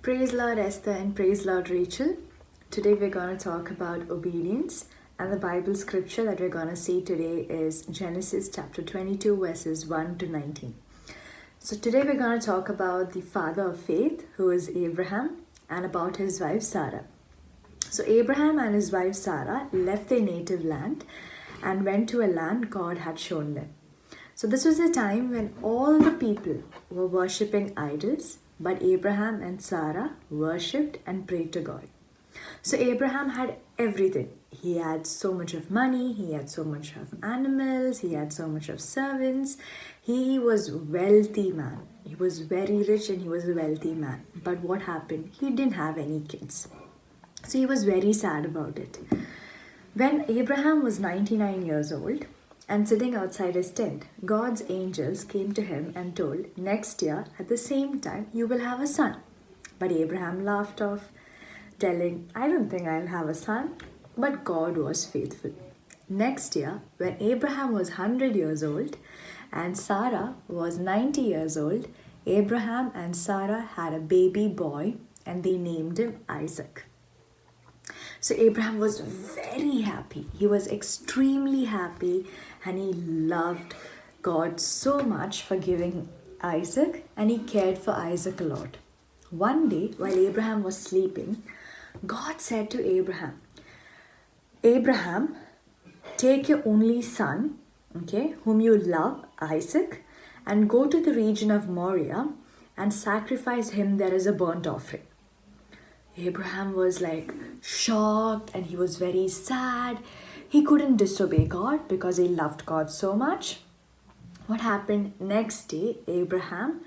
Praise Lord Esther and praise Lord Rachel. Today we're going to talk about obedience, and the Bible scripture that we're going to see today is Genesis chapter 22 verses 1 to 19. So today we're going to talk about the father of faith, who is Abraham, and about his wife Sarah. So Abraham and his wife Sarah left their native land and went to a land God had shown them. So this was a time when all the people were worshipping idols, but Abraham and Sarah worshipped and prayed to God. So Abraham had everything. He had so much of money, he had so much of animals, he had so much of servants. He was a wealthy man. He was very rich and he was a wealthy man. But what happened? He didn't have any kids. So he was very sad about it. When Abraham was 99 years old and sitting outside his tent, God's angels came to him and told, next year at the same time you will have a son. But Abraham laughed off, telling, I don't think I'll have a son. But God was faithful. Next year, when Abraham was 100 years old and Sarah was 90 years old, Abraham and Sarah had a baby boy and they named him Isaac. So Abraham was very happy. He was extremely happy and he loved God so much for giving Isaac, and he cared for Isaac a lot. One day, while Abraham was sleeping, God said to Abraham, Abraham, take your only son, whom you love, Isaac, and go to the region of Moriah and sacrifice him there as a burnt offering. Abraham was shocked and he was very sad. He couldn't disobey God because he loved God so much. What happened next day? Abraham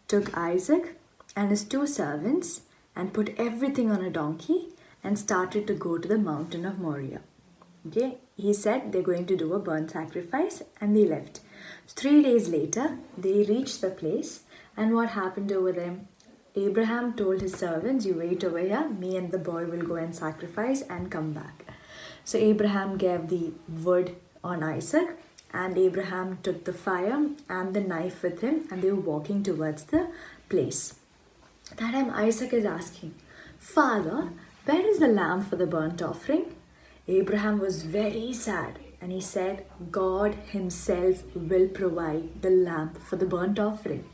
took Isaac and his two servants and put everything on a donkey and started to go to the mountain of Moriah. He said they're going to do a burnt sacrifice and they left. 3 days later, they reached the place, and what happened over there? Abraham told his servants, you wait over here, me and the boy will go and sacrifice and come back. So Abraham gave the wood on Isaac, and Abraham took the fire and the knife with him, and they were walking towards the place. That time Isaac is asking, Father, where is the lamb for the burnt offering? Abraham was very sad and he said, God himself will provide the lamb for the burnt offering.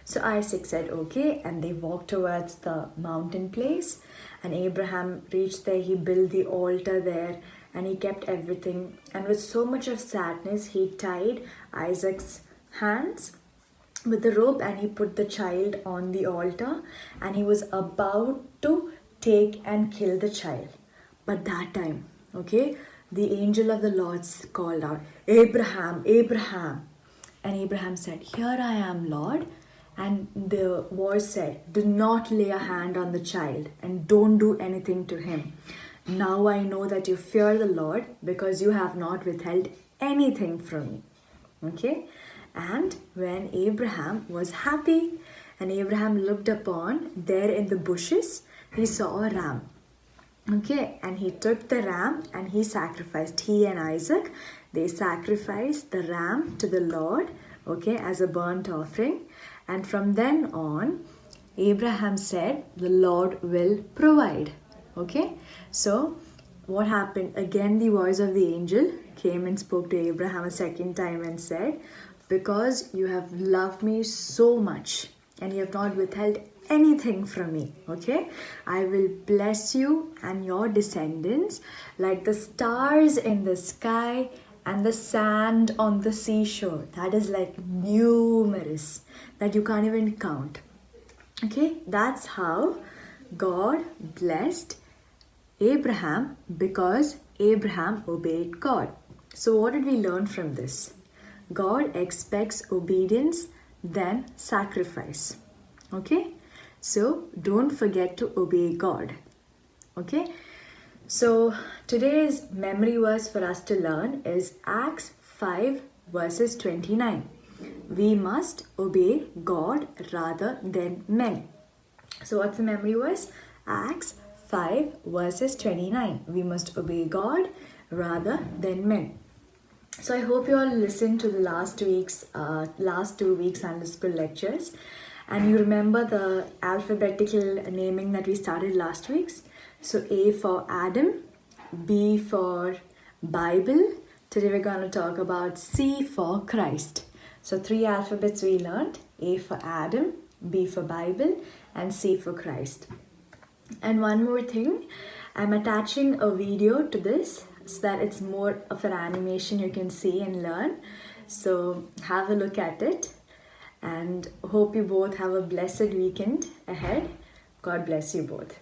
So Isaac said, okay, and they walked towards the mountain place, and Abraham reached there. He built the altar there and he kept everything, and with so much of sadness he tied Isaac's hands with the rope and he put the child on the altar, and he was about to take and kill the child. But that time, the angel of the Lord called out, Abraham, Abraham. And Abraham said, here I am, Lord. And the voice said, do not lay a hand on the child and don't do anything to him. Now I know that you fear the Lord because you have not withheld anything from me. And when Abraham was happy and Abraham looked upon there in the bushes, he saw a ram. And he took the ram and he sacrificed. He and Isaac, they sacrificed the ram to the Lord, as a burnt offering. And from then on, Abraham said, the Lord will provide. So what happened? Again, the voice of the angel came and spoke to Abraham a second time and said, because you have loved me so much and you have not withheld anything from me, I will bless you and your descendants like the stars in the sky and the sand on the seashore. That is numerous, that you can't even count. That's how God blessed Abraham, because Abraham obeyed God. So what did we learn from this? God expects obedience, then sacrifice. So don't forget to obey God. So today's memory verse for us to learn is Acts 5 verses 29. We must obey God rather than men. So what's the memory verse? Acts 5 verses 29. We must obey God rather than men. So I hope you all listened to the last 2 weeks Sunday school lectures. And you remember the alphabetical naming that we started last week? So A for Adam, B for Bible. Today we're going to talk about C for Christ. So 3 alphabets we learned: A for Adam, B for Bible, and C for Christ. And one more thing, I'm attaching a video to this so that it's more of an animation you can see and learn. So have a look at it, and hope you both have a blessed weekend ahead. God bless you both.